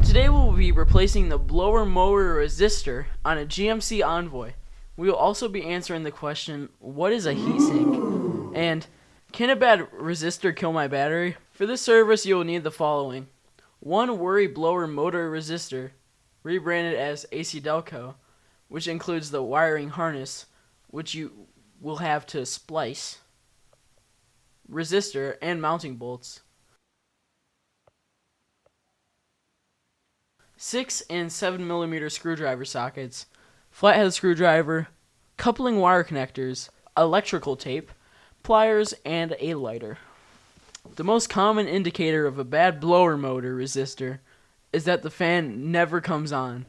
Today we'll be replacing the blower motor resistor on a GMC Envoy. We will also be answering the question, what is a heatsink? And can a bad resistor kill my battery? For this service you will need the following. One worry blower motor resistor, rebranded as ACDelco, which includes the wiring harness, which you will have to splice, resistor, and mounting bolts. 6 and 7mm screwdriver sockets, flathead screwdriver, coupling wire connectors, electrical tape, pliers, and a lighter. The most common indicator of a bad blower motor resistor is that the fan never comes on,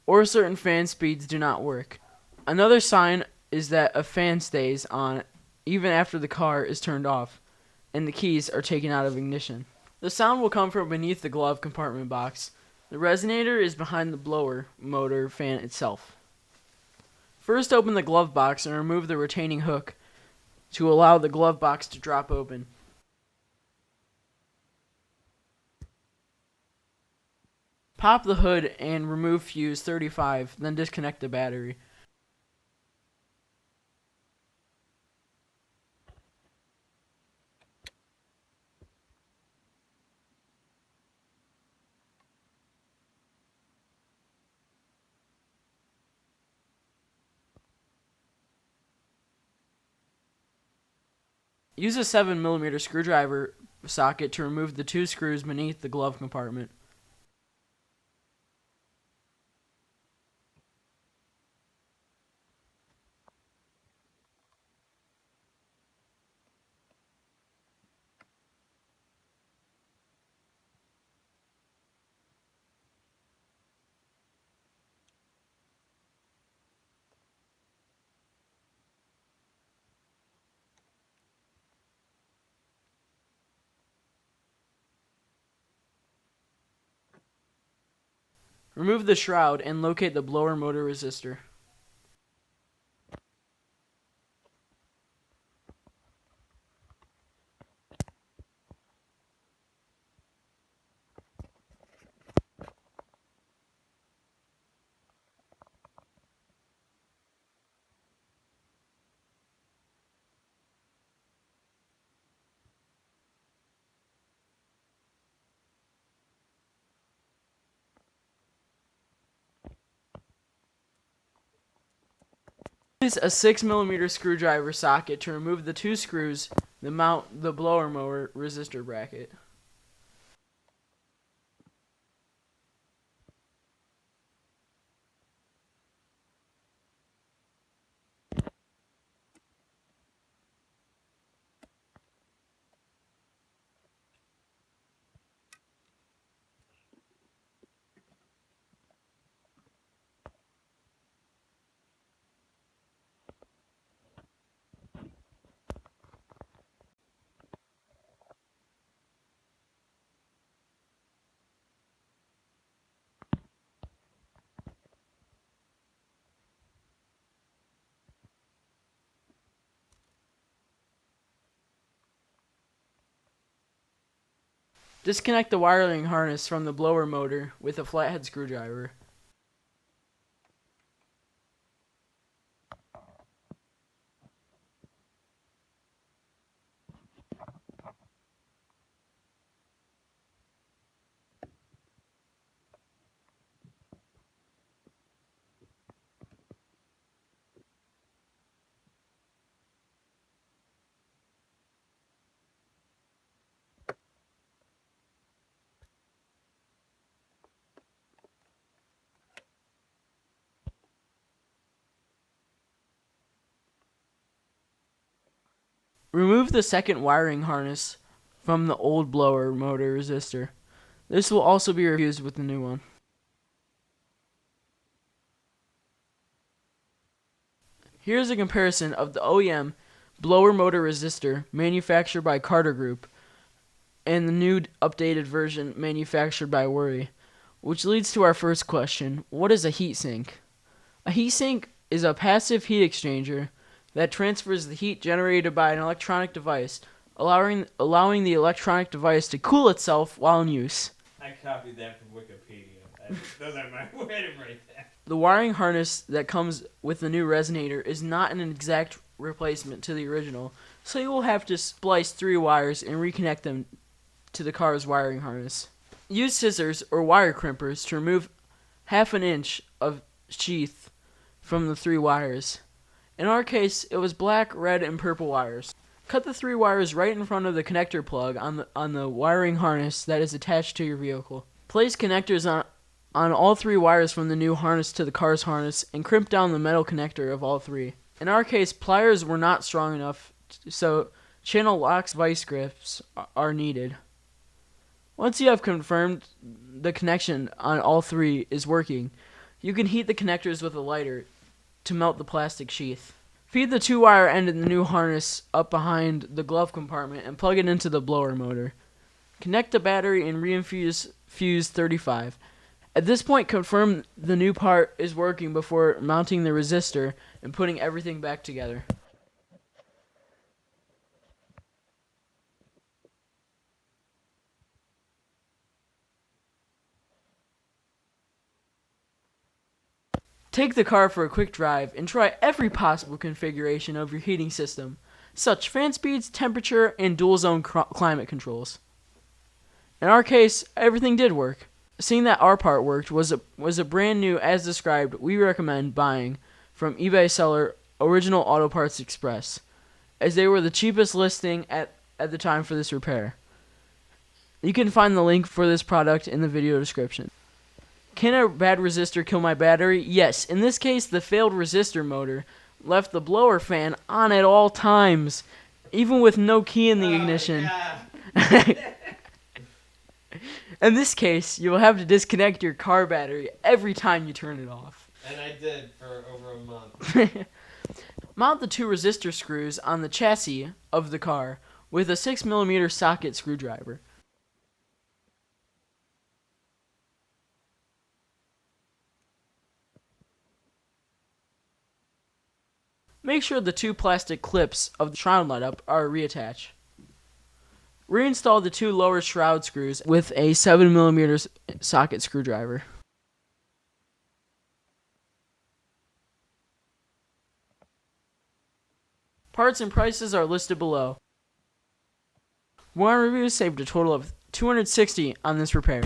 or certain fan speeds do not work. Another sign is that a fan stays on even after the car is turned off and the keys are taken out of ignition. The sound will come from beneath the glove compartment box. The resonator is behind the blower motor fan itself. First, open the glove box and remove the retaining hook to allow the glove box to drop open. Pop the hood and remove fuse 35, then disconnect the battery. Use a 7mm screwdriver socket to remove the 2 screws beneath the glove compartment. Remove the shroud and locate the blower motor resistor. Use a 6mm screwdriver socket to remove the 2 screws that mount the blower motor resistor bracket. Disconnect the wiring harness from the blower motor with a flathead screwdriver. Remove the second wiring harness from the old blower motor resistor. This will also be refused with the new one. Here's a comparison of the OEM blower motor resistor manufactured by Carter Group and the new updated version manufactured by Worry, which leads to our first question. What is a heatsink? A heatsink is a passive heat exchanger that transfers the heat generated by an electronic device, allowing the electronic device to cool itself while in use. I copied that from Wikipedia. Those are my item right there. The wiring harness that comes with the new resonator is not an exact replacement to the original, so you will have to splice 3 wires and reconnect them to the car's wiring harness. Use scissors or wire crimpers to remove 1/2 inch of sheath from the 3 wires. In our case, it was black, red, and purple wires. Cut the 3 wires right in front of the connector plug on the wiring harness that is attached to your vehicle. Place connectors on all 3 wires from the new harness to the car's harness and crimp down the metal connector of all 3. In our case, pliers were not strong enough, so channel locks vice grips are needed. Once you have confirmed the connection on all 3 is working, you can heat the connectors with a lighter to melt the plastic sheath. Feed the 2-wire end in the new harness up behind the glove compartment and plug it into the blower motor. Connect the battery and reinfuse fuse 35. At this point, confirm the new part is working before mounting the resistor and putting everything back together. Take the car for a quick drive and try every possible configuration of your heating system, such fan speeds, temperature, and dual zone climate controls. In our case, everything did work. Seeing that our part worked was a brand new as described. We recommend buying from eBay seller Original Auto Parts Express, as they were the cheapest listing at the time for this repair. You can find the link for this product in the video description. Can a bad resistor kill my battery? Yes. In this case, the failed resistor motor left the blower fan on at all times, even with no key in the ignition. In this case, you will have to disconnect your car battery every time you turn it off. And I did for over a month. Mount the 2 resistor screws on the chassis of the car with a 6mm socket screwdriver. Make sure the 2 plastic clips of the shroud let-up are reattached. Reinstall the 2 lower shroud screws with a 7mm socket screwdriver. Parts and prices are listed below. Warren Reviews saved a total of $260 on this repair.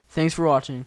Thanks for watching.